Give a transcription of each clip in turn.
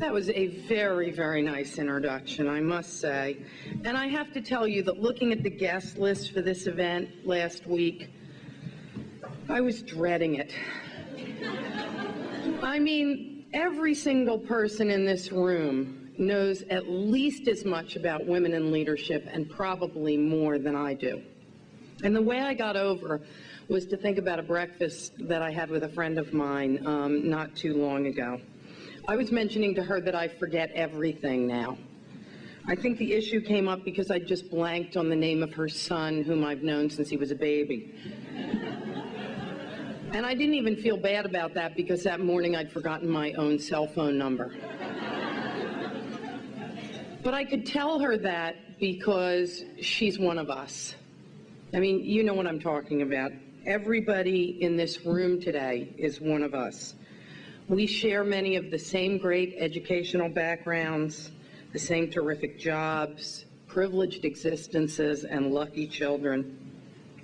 That was a very, very nice introduction, I must say. And I have to tell you that looking at the guest list for this event last week, I was dreading it. I mean, every single person in this room knows at least as much about women in leadership and probably more than I do. And the way I got over was to think about a breakfast that I had with a friend of mine not too long ago. I was mentioning to her that I forget everything now. I think the issue came up because I just blanked on the name of her son, whom I've known since he was a baby. And I didn't even feel bad about that because that morning I'd forgotten my own cell phone number. But I could tell her that because she's one of us. I mean, you know what I'm talking about. Everybody in this room today is one of us. We share many of the same great educational backgrounds, the same terrific jobs, privileged existences, and lucky children.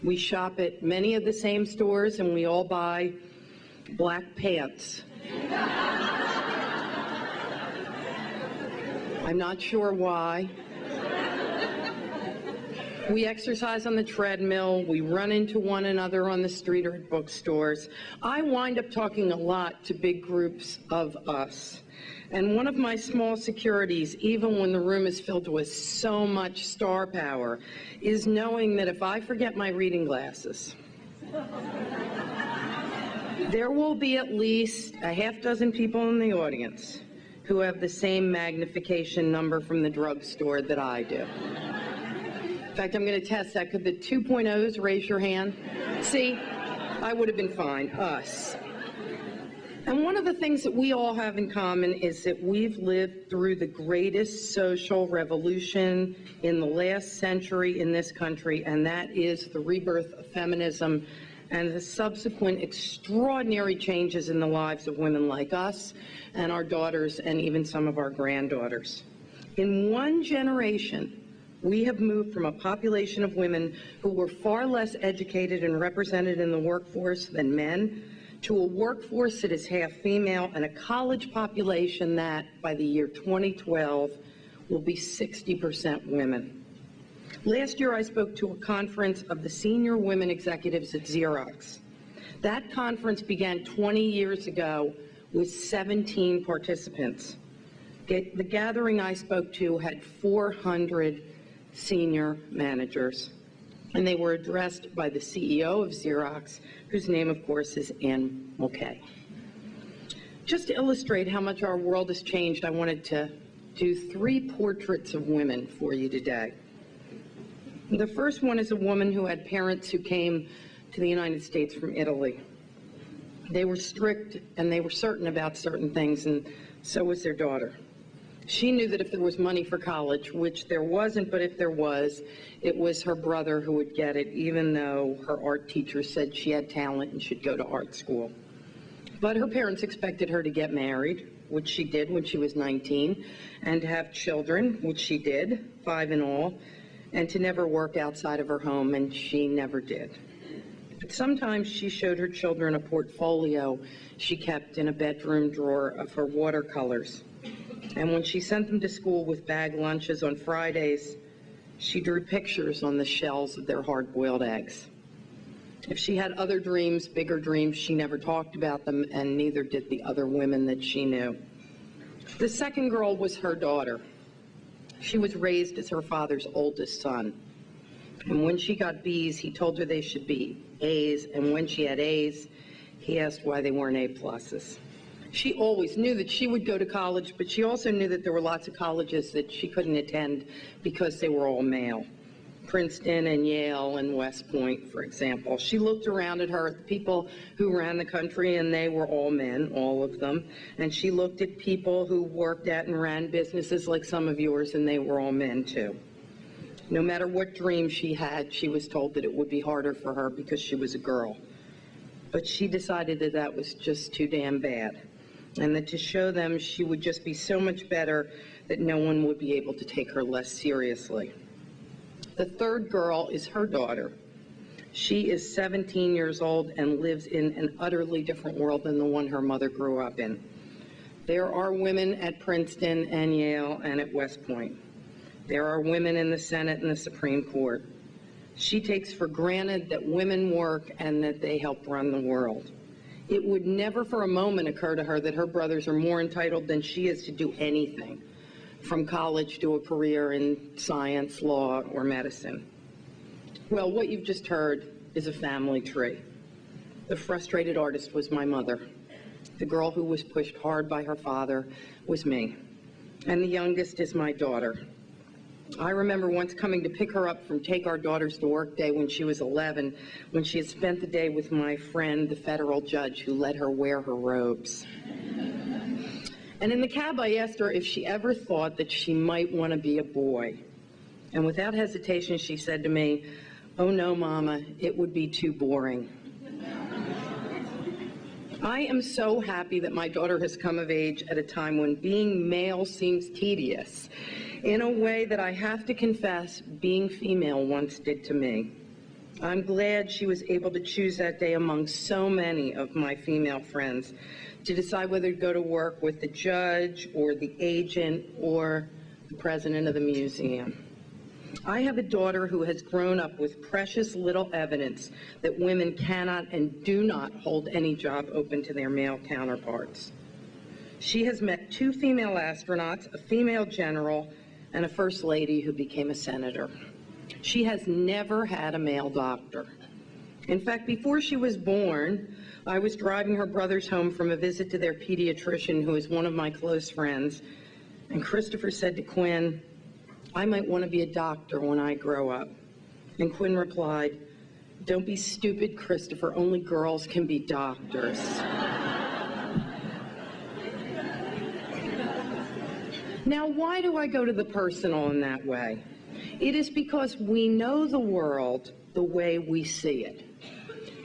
We shop at many of the same stores, and we all buy black pants. I'm not sure why. We exercise on the treadmill, we run into one another on the street or at bookstores. I wind up talking a lot to big groups of us. And one of my small securities, even when the room is filled with so much star power, is knowing that if I forget my reading glasses, there will be at least a half dozen people in the audience who have the same magnification number from the drugstore that I do. In fact, I'm going to test that. Could the 2.0s raise your hand? See, I would have been fine. Us. And one of the things that we all have in common is that we've lived through the greatest social revolution in the last century in this country, and that is the rebirth of feminism and the subsequent extraordinary changes in the lives of women like us and our daughters and even some of our granddaughters. In one generation, we have moved from a population of women who were far less educated and represented in the workforce than men to a workforce that is half female and a college population that, by the year 2012, will be 60% women. Last year, I spoke to a conference of the senior women executives at Xerox. That conference began 20 years ago with 17 participants. The gathering I spoke to had 400 senior managers, and they were addressed by the CEO of Xerox, whose name, of course, is Anne Mulcahy. Just to illustrate how much our world has changed, I wanted to do 3 portraits of women for you today. The first one is a woman who had parents who came to the United States from Italy. They were strict, and they were certain about certain things, and so was their daughter. She knew that if there was money for college, which there wasn't, but if there was, it was her brother who would get it, even though her art teacher said she had talent and should go to art school. But her parents expected her to get married, which she did when she was 19, and to have children, which she did, 5 in all, and to never work outside of her home, and she never did. But sometimes she showed her children a portfolio she kept in a bedroom drawer of her watercolors. And when she sent them to school with bag lunches on Fridays, she drew pictures on the shells of their hard-boiled eggs. If she had other dreams, bigger dreams, she never talked about them, and neither did the other women that she knew. The second girl was her daughter. She was raised as her father's oldest son. And when she got B's, he told her they should be A's, and when she had A's, he asked why they weren't A+. She always knew that she would go to college, but she also knew that there were lots of colleges that she couldn't attend because they were all male. Princeton and Yale and West Point, for example. She looked around at the people who ran the country, and they were all men, all of them. And she looked at people who worked at and ran businesses like some of yours, and they were all men too. No matter what dream she had, she was told that it would be harder for her because she was a girl. But she decided that that was just too damn bad, and that to show them she would just be so much better that no one would be able to take her less seriously. The third girl is her daughter. She is 17 years old and lives in an utterly different world than the one her mother grew up in. There are women at Princeton and Yale and at West Point. There are women in the Senate and the Supreme Court. She takes for granted that women work and that they help run the world. It would never for a moment occur to her that her brothers are more entitled than she is to do anything, from college to a career in science, law, or medicine. Well, what you've just heard is a family tree. The frustrated artist was my mother. The girl who was pushed hard by her father was me. And the youngest is my daughter. I remember once coming to pick her up from Take Our Daughters to Work Day when she was 11, when she had spent the day with my friend, the federal judge, who let her wear her robes. And in the cab, I asked her if she ever thought that she might want to be a boy. And without hesitation, she said to me, "Oh no, Mama, it would be too boring." I am so happy that my daughter has come of age at a time when being male seems tedious, in a way that I have to confess being female once did to me. I'm glad she was able to choose that day among so many of my female friends to decide whether to go to work with the judge or the agent or the president of the museum. I have a daughter who has grown up with precious little evidence that women cannot and do not hold any job open to their male counterparts. She has met 2 female astronauts, a female general, and a first lady who became a senator. She has never had a male doctor. In fact, before she was born, I was driving her brothers home from a visit to their pediatrician, who is one of my close friends, and Christopher said to Quinn, "I might want to be a doctor when I grow up." And Quinn replied, "Don't be stupid, Christopher. Only girls can be doctors." Now, why do I go to the personal in that way? It is because we know the world the way we see it.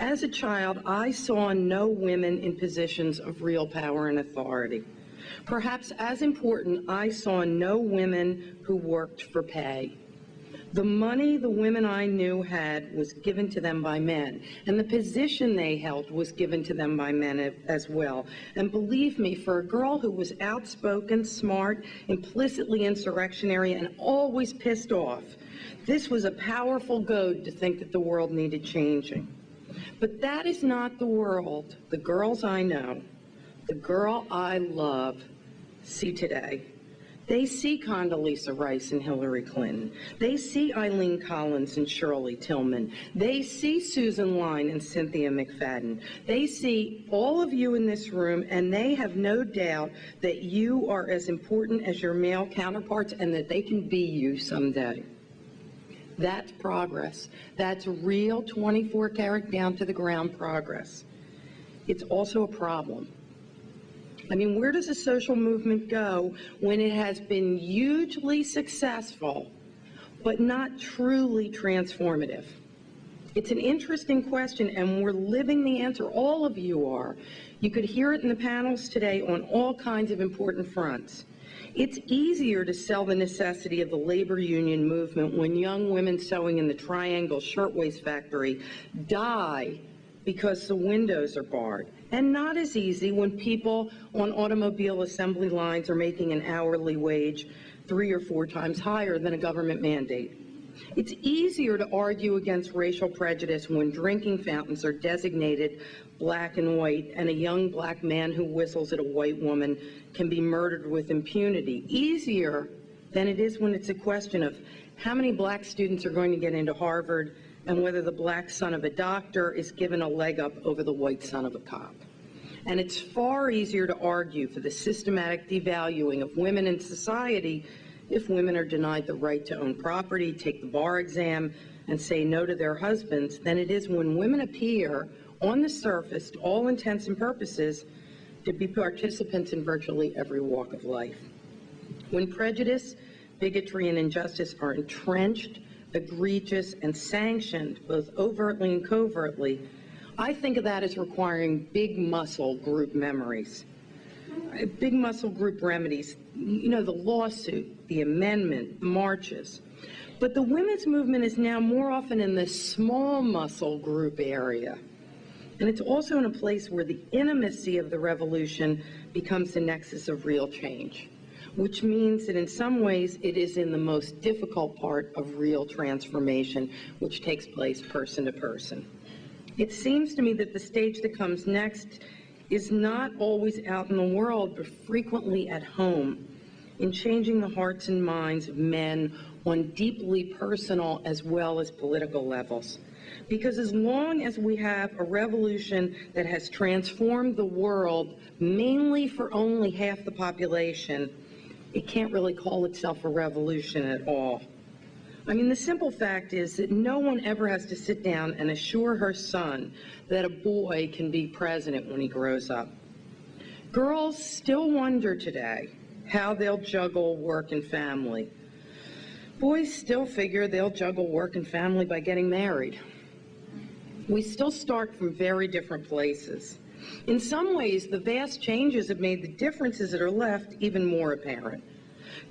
As a child, I saw no women in positions of real power and authority. Perhaps as important, I saw no women who worked for pay. The money the women I knew had was given to them by men, and the position they held was given to them by men as well. And believe me, for a girl who was outspoken, smart, implicitly insurrectionary, and always pissed off, this was a powerful goad to think that the world needed changing. But that is not the world the girls I know, the girl I love, see today. They see Condoleezza Rice and Hillary Clinton. They see Eileen Collins and Shirley Tillman. They see Susan Lyne and Cynthia McFadden. They see all of you in this room, and they have no doubt that you are as important as your male counterparts and that they can be you someday. That's progress. That's real 24-karat down to the ground progress. It's also a problem. I mean, where does a social movement go when it has been hugely successful, but not truly transformative? It's an interesting question, and we're living the answer. All of you are. You could hear it in the panels today on all kinds of important fronts. It's easier to sell the necessity of the labor union movement when young women sewing in the Triangle Shirtwaist Factory die because the windows are barred. And not as easy when people on automobile assembly lines are making an hourly wage 3 or 4 times higher than a government mandate. It's easier to argue against racial prejudice when drinking fountains are designated black and white and a young black man who whistles at a white woman can be murdered with impunity. Easier than it is when it's a question of how many black students are going to get into Harvard and whether the black son of a doctor is given a leg up over the white son of a cop. And it's far easier to argue for the systematic devaluing of women in society if women are denied the right to own property, take the bar exam, and say no to their husbands than it is when women appear on the surface, to all intents and purposes, to be participants in virtually every walk of life. When prejudice, bigotry, and injustice are entrenched, egregious, and sanctioned, both overtly and covertly, I think of that as requiring big muscle group memories. Big muscle group remedies, you know, the lawsuit, the amendment, the marches. But the women's movement is now more often in the small muscle group area. And it's also in a place where the intimacy of the revolution becomes the nexus of real change, which means that in some ways it is in the most difficult part of real transformation, which takes place person to person. It seems to me that the stage that comes next is not always out in the world, but frequently at home, in changing the hearts and minds of men on deeply personal as well as political levels. Because as long as we have a revolution that has transformed the world mainly for only half the population, it can't really call itself a revolution at all. I mean, the simple fact is that no one ever has to sit down and assure her son that a boy can be president when he grows up. Girls still wonder today how they'll juggle work and family. Boys still figure they'll juggle work and family by getting married. We still start from very different places. In some ways, the vast changes have made the differences that are left even more apparent.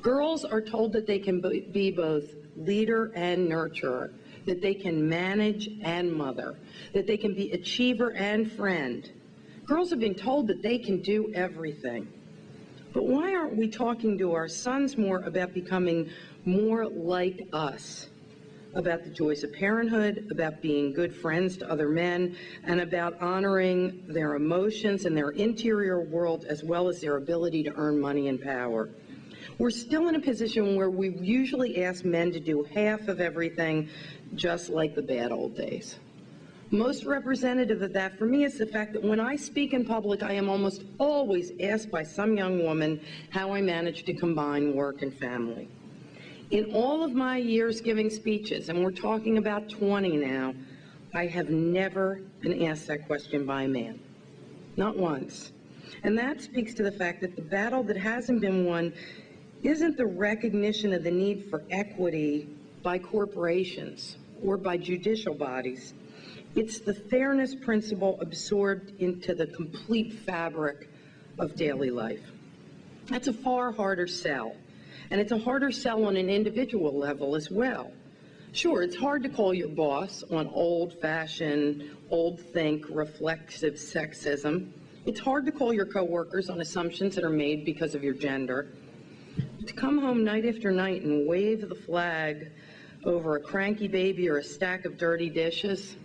Girls are told that they can be both leader and nurturer, that they can manage and mother, that they can be achiever and friend. Girls have been told that they can do everything. But why aren't we talking to our sons more about becoming more like us? About the joys of parenthood, about being good friends to other men, and about honoring their emotions and their interior world as well as their ability to earn money and power. We're still in a position where we usually ask men to do half of everything, just like the bad old days. Most representative of that for me is the fact that when I speak in public, I am almost always asked by some young woman how I manage to combine work and family. In all of my years giving speeches, and we're talking about 20 now, I have never been asked that question by a man. Not once. And that speaks to the fact that the battle that hasn't been won isn't the recognition of the need for equity by corporations or by judicial bodies. It's the fairness principle absorbed into the complete fabric of daily life. That's a far harder sell. And it's a harder sell on an individual level as well. Sure, it's hard to call your boss on old-fashioned, old-think, reflexive sexism. It's hard to call your coworkers on assumptions that are made because of your gender. To come home night after night and wave the flag over a cranky baby or a stack of dirty dishes.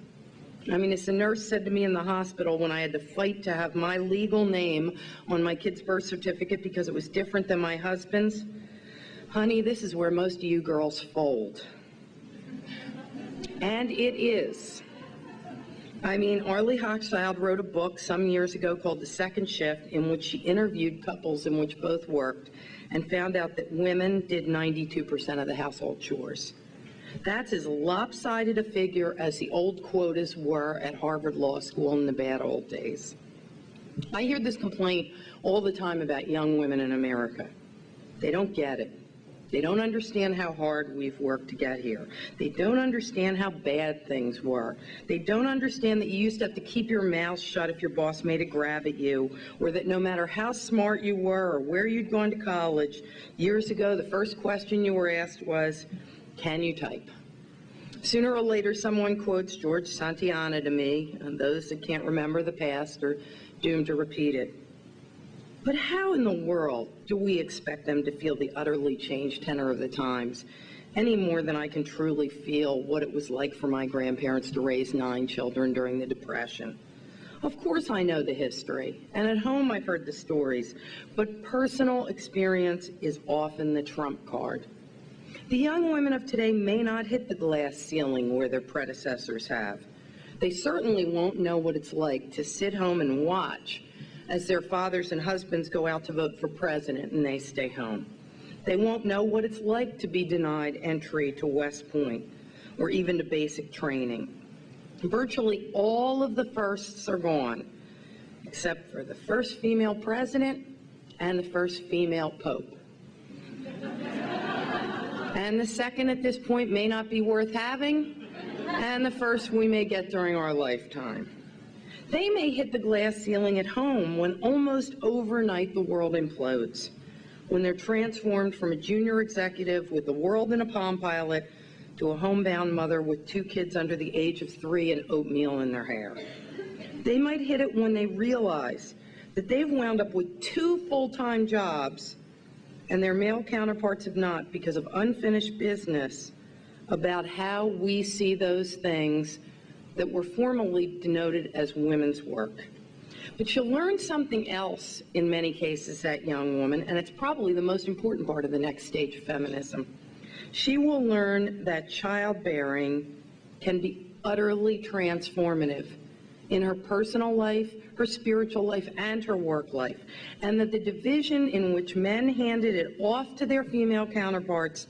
I mean, as the nurse said to me in the hospital when I had to fight to have my legal name on my kid's birth certificate because it was different than my husband's, honey, this is where most of you girls fold. And it is. I mean, Arlie Hochschild wrote a book some years ago called The Second Shift, in which she interviewed couples in which both worked and found out that women did 92% of the household chores. That's as lopsided a figure as the old quotas were at Harvard Law School in the bad old days. I hear this complaint all the time about young women in America. They don't get it. They don't understand how hard we've worked to get here. They don't understand how bad things were. They don't understand that you used to have to keep your mouth shut if your boss made a grab at you, or that no matter how smart you were or where you'd gone to college, years ago the first question you were asked was, can you type? Sooner or later someone quotes George Santayana to me, and those that can't remember the past are doomed to repeat it. But how in the world do we expect them to feel the utterly changed tenor of the times, any more than I can truly feel what it was like for my grandparents to raise 9 children during the Depression? Of course I know the history, and at home I've heard the stories, but personal experience is often the trump card. The young women of today may not hit the glass ceiling where their predecessors have. They certainly won't know what it's like to sit home and watch as their fathers and husbands go out to vote for president and they stay home. They won't know what it's like to be denied entry to West Point or even to basic training. Virtually all of the firsts are gone, except for the first female president and the first female pope. And the second at this point may not be worth having, and the first we may get during our lifetime. They may hit the glass ceiling at home when almost overnight the world implodes, when they're transformed from a junior executive with the world in a Palm Pilot to a homebound mother with 2 kids under the age of 3 and oatmeal in their hair. They might hit it when they realize that they've wound up with 2 full-time jobs and their male counterparts have not, because of unfinished business about how we see those things that were formerly denoted as women's work. But she'll learn something else in many cases, that young woman, and it's probably the most important part of the next stage of feminism. She will learn that childbearing can be utterly transformative in her personal life, her spiritual life, and her work life, and that the division in which men handed it off to their female counterparts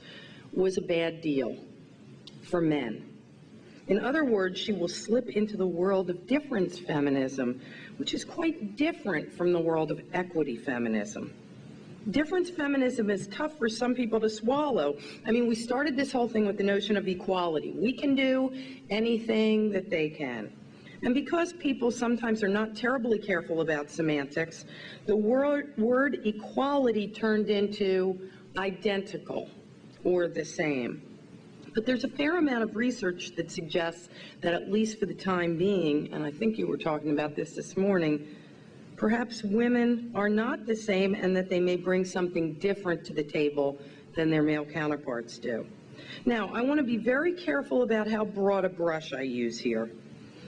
was a bad deal for men. In other words, she will slip into the world of difference feminism, which is quite different from the world of equity feminism. Difference feminism is tough for some people to swallow. I mean, we started this whole thing with the notion of equality. We can do anything that they can. And because people sometimes are not terribly careful about semantics, the word equality turned into identical or the same. But there's a fair amount of research that suggests that, at least for the time being, and I think you were talking about this morning, perhaps women are not the same and that they may bring something different to the table than their male counterparts do. Now, I want to be very careful about how broad a brush I use here.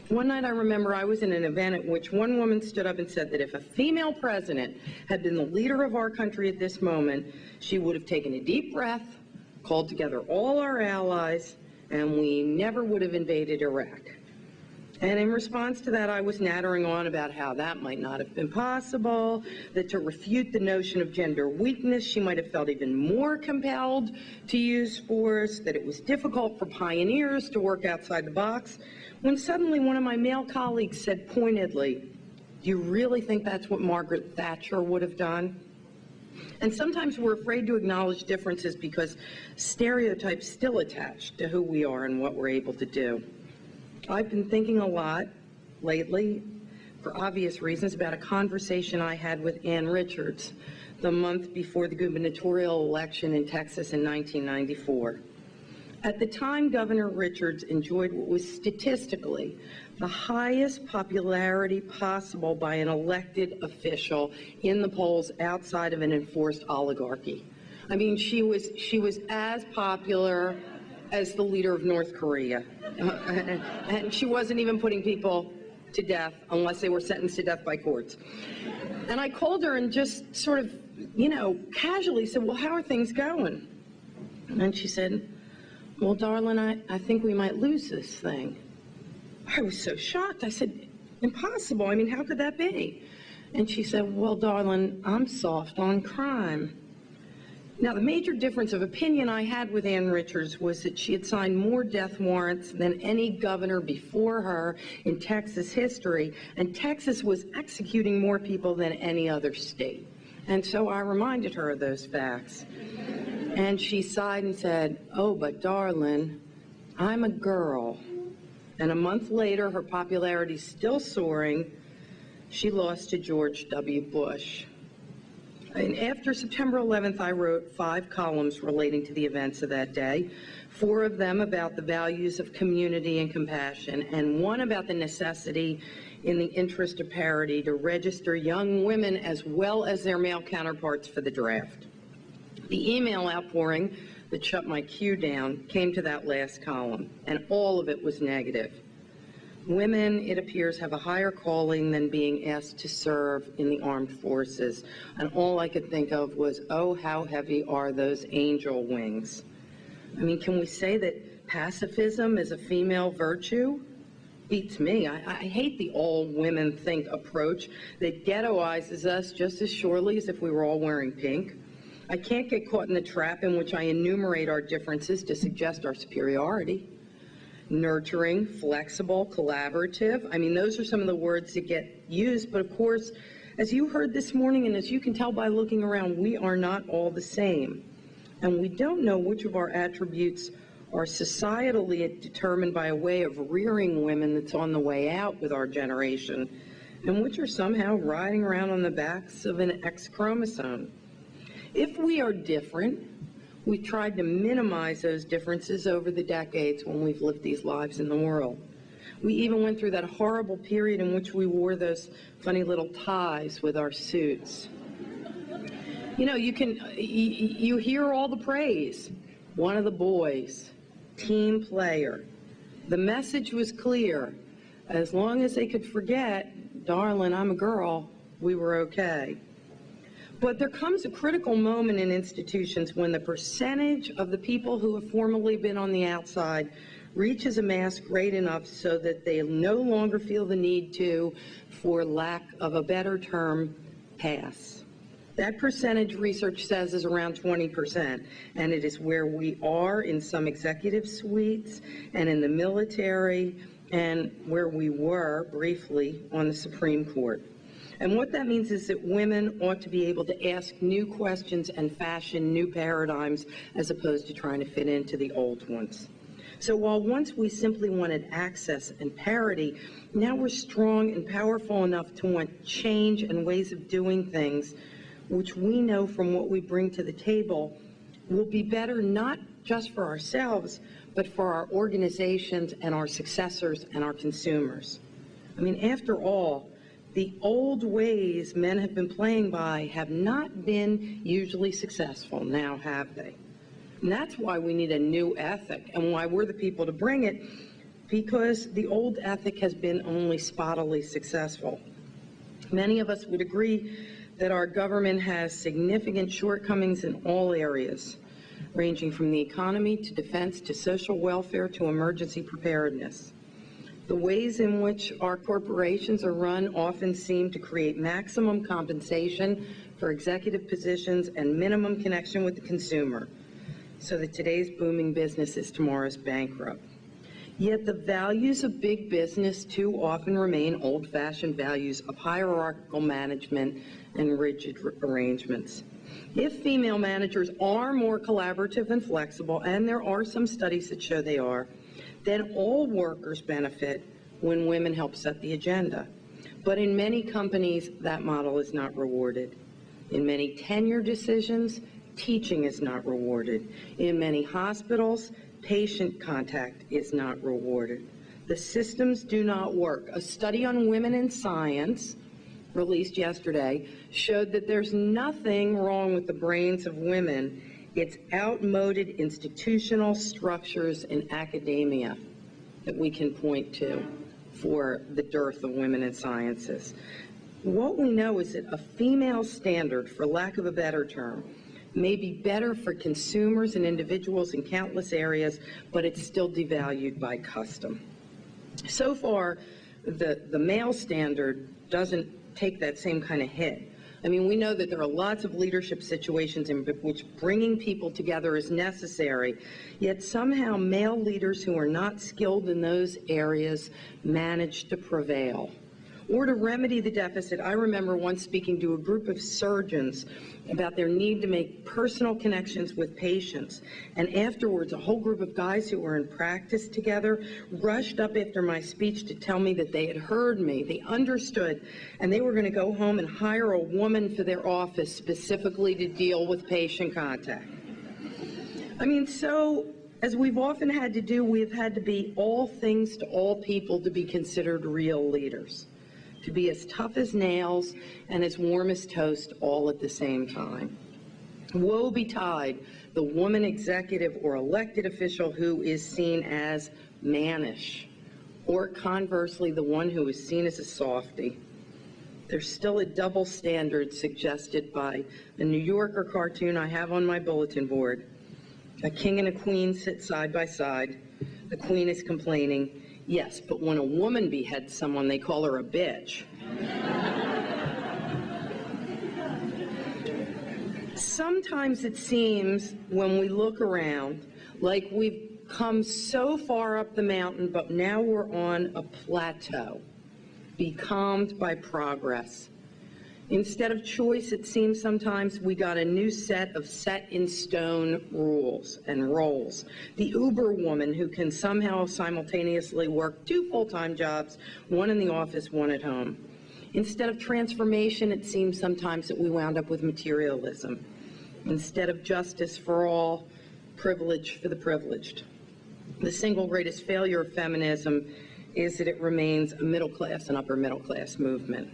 One night I remember I was in an event at which one woman stood up and said that if a female president had been the leader of our country at this moment, she would have taken a deep breath, called together all our allies, and we never would have invaded Iraq. And in response to that, I was nattering on about how that might not have been possible, that to refute the notion of gender weakness, she might have felt even more compelled to use force, that it was difficult for pioneers to work outside the box, when suddenly one of my male colleagues said pointedly, "Do you really think that's what Margaret Thatcher would have done?" And sometimes we're afraid to acknowledge differences because stereotypes still attach to who we are and what we're able to do. I've been thinking a lot lately, for obvious reasons, about a conversation I had with Ann Richards the month before the gubernatorial election in Texas in 1994. At the time, Governor Richards enjoyed what was statistically the highest popularity possible by an elected official in the polls outside of an enforced oligarchy. I mean, she was as popular as the leader of North Korea. And she wasn't even putting people to death unless they were sentenced to death by courts. And I called her and just sort of, casually said, "Well, how are things going?" And she said, "Well, darling, I think we might lose this thing." I was so shocked. I said, "Impossible. I mean, how could that be?" And she said, "Well, darling, I'm soft on crime." Now, the major difference of opinion I had with Ann Richards was that she had signed more death warrants than any governor before her in Texas history, and Texas was executing more people than any other state. And so I reminded her of those facts. And she sighed and said, "Oh, but darling, I'm a girl." And a month later, her popularity still soaring, she lost to George W. Bush. And after September 11th, I wrote 5 columns relating to the events of that day, 4 of them about the values of community and compassion, and 1 about the necessity, in the interest of parity, to register young women as well as their male counterparts for the draft. The email outpouring that shut my queue down came to that last column, and all of it was negative. Women, it appears, have a higher calling than being asked to serve in the armed forces. And all I could think of was, oh, how heavy are those angel wings? I mean, can we say that pacifism is a female virtue? Beats me. I hate the all women think approach that ghettoizes us just as surely as if we were all wearing pink. I can't get caught in the trap in which I enumerate our differences to suggest our superiority. Nurturing, flexible, collaborative. I mean, those are some of the words that get used, but of course, as you heard this morning, and as you can tell by looking around, we are not all the same. And we don't know which of our attributes are societally determined by a way of rearing women that's on the way out with our generation, and which are somehow riding around on the backs of an X chromosome. If we are different, we've tried to minimize those differences over the decades when we've lived these lives in the world. We even went through that horrible period in which we wore those funny little ties with our suits. You know, you hear all the praise. One of the boys, team player. The message was clear. As long as they could forget, darling, I'm a girl, we were okay. But there comes a critical moment in institutions when the percentage of the people who have formerly been on the outside reaches a mass great enough so that they no longer feel the need to, for lack of a better term, pass. That percentage, research says, is around 20%, and it is where we are in some executive suites and in the military and where we were, briefly, on the Supreme Court. And what that means is that women ought to be able to ask new questions and fashion new paradigms as opposed to trying to fit into the old ones. So while once we simply wanted access and parity, now we're strong and powerful enough to want change and ways of doing things, which we know from what we bring to the table will be better not just for ourselves, but for our organizations and our successors and our consumers. I mean, after all, the old ways men have been playing by have not been usually successful, now have they? And that's why we need a new ethic and why we're the people to bring it, because the old ethic has been only spottily successful. Many of us would agree that our government has significant shortcomings in all areas, ranging from the economy to defense to social welfare to emergency preparedness. The ways in which our corporations are run often seem to create maximum compensation for executive positions and minimum connection with the consumer, so that today's booming business is tomorrow's bankrupt. Yet the values of big business too often remain old-fashioned values of hierarchical management and rigid arrangements. If female managers are more collaborative and flexible, and there are some studies that show they are, then all workers benefit when women help set the agenda. But in many companies, that model is not rewarded. In many tenure decisions, teaching is not rewarded. In many hospitals, patient contact is not rewarded. The systems do not work. A study on women in science, released yesterday, showed that there's nothing wrong with the brains of women. It's outmoded institutional structures in academia that we can point to for the dearth of women in sciences. What we know is that a female standard, for lack of a better term, may be better for consumers and individuals in countless areas, but it's still devalued by custom. So far, the male standard doesn't take that same kind of hit. I mean, we know that there are lots of leadership situations in which bringing people together is necessary, yet somehow male leaders who are not skilled in those areas manage to prevail. Or to remedy the deficit, I remember once speaking to a group of surgeons about their need to make personal connections with patients. And afterwards, a whole group of guys who were in practice together rushed up after my speech to tell me that they had heard me, they understood, and they were going to go home and hire a woman for their office specifically to deal with patient contact. I mean, so, as we've often had to do, we've had to be all things to all people to be considered real leaders, to be as tough as nails and as warm as toast all at the same time. Woe betide the woman executive or elected official who is seen as mannish, or conversely, the one who is seen as a softie. There's still a double standard suggested by a New Yorker cartoon I have on my bulletin board. A king and a queen sit side by side. The queen is complaining, yes, but when a woman beheads someone, they call her a bitch. Sometimes it seems, when we look around, like we've come so far up the mountain, but now we're on a plateau, becalmed by progress. Instead of choice, it seems sometimes we got a new set of set-in-stone rules and roles. The Uber woman who can somehow simultaneously work 2 full-time jobs, one in the office, one at home. Instead of transformation, it seems sometimes that we wound up with materialism. Instead of justice for all, privilege for the privileged. The single greatest failure of feminism is that it remains a middle class and upper middle class movement.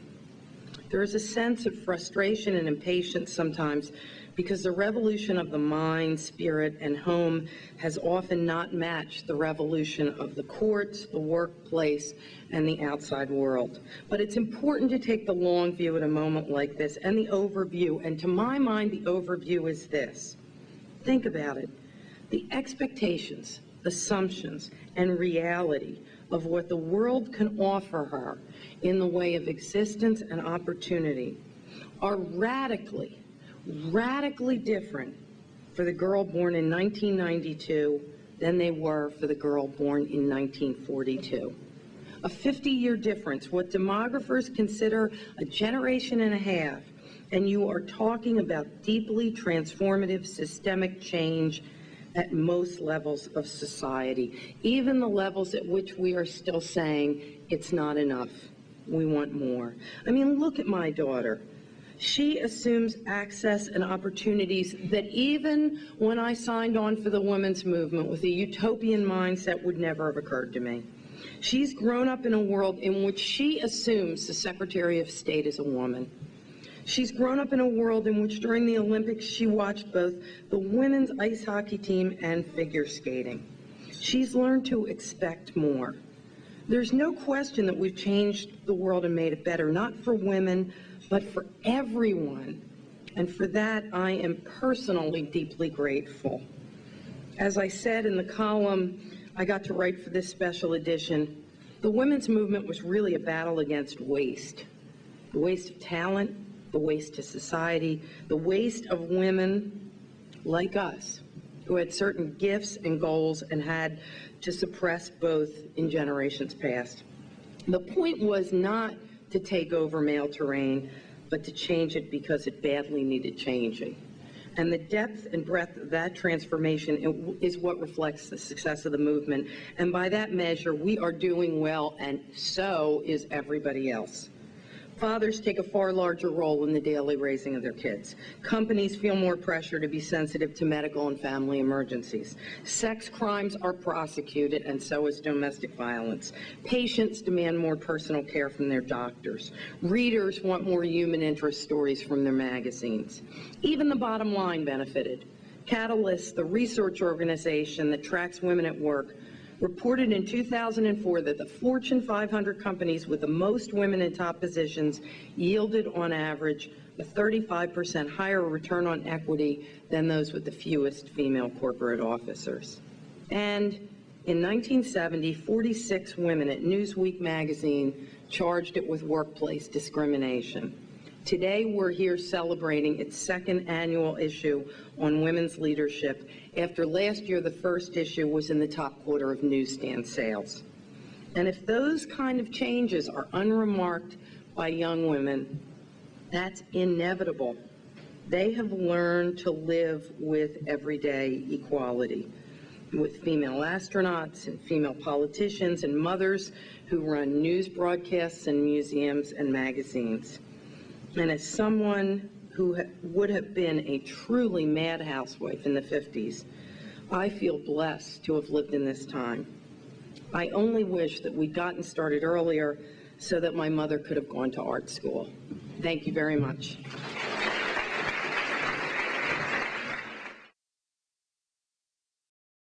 There is a sense of frustration and impatience sometimes because the revolution of the mind, spirit, and home has often not matched the revolution of the courts, the workplace, and the outside world. But it's important to take the long view at a moment like this and the overview, and to my mind, the overview is this. Think about it. The expectations, assumptions, and reality of what the world can offer her in the way of existence and opportunity are radically different for the girl born in 1992 than they were for the girl born in 1942. A 50-year difference, what demographers consider a generation and a half, and you are talking about deeply transformative systemic change at most levels of society, even the levels at which we are still saying it's not enough, we want more. I mean, look at my daughter. She assumes access and opportunities that even when I signed on for the women's movement with a utopian mindset would never have occurred to me. She's grown up in a world in which she assumes the Secretary of State is a woman. She's grown up in a world in which during the Olympics she watched both the women's ice hockey team and figure skating. She's learned to expect more. There's no question that we've changed the world and made it better, not for women, but for everyone. And for that, I am personally deeply grateful. As I said in the column I got to write for this special edition, the women's movement was really a battle against waste. The waste of talent, the waste to society, the waste of women like us, who had certain gifts and goals and had to suppress both in generations past. The point was not to take over male terrain, but to change it because it badly needed changing. And the depth and breadth of that transformation is what reflects the success of the movement. And by that measure, we are doing well, and so is everybody else. Fathers take a far larger role in the daily raising of their kids. Companies feel more pressure to be sensitive to medical and family emergencies. Sex crimes are prosecuted, and so is domestic violence. Patients demand more personal care from their doctors. Readers want more human interest stories from their magazines. Even the bottom line benefited. Catalyst, the research organization that tracks women at work, reported in 2004 that the Fortune 500 companies with the most women in top positions yielded, on average, a 35% higher return on equity than those with the fewest female corporate officers. And in 1970, 46 women at Newsweek magazine charged it with workplace discrimination. Today, we're here celebrating its second annual issue on women's leadership. After last year, the first issue was in the top quarter of newsstand sales. And if those kind of changes are unremarked by young women, that's inevitable. They have learned to live with everyday equality, with female astronauts and female politicians and mothers who run news broadcasts and museums and magazines. And as someone who would have been a truly mad housewife in the 50s, I feel blessed to have lived in this time. I only wish that we'd gotten started earlier so that my mother could have gone to art school. Thank you very much.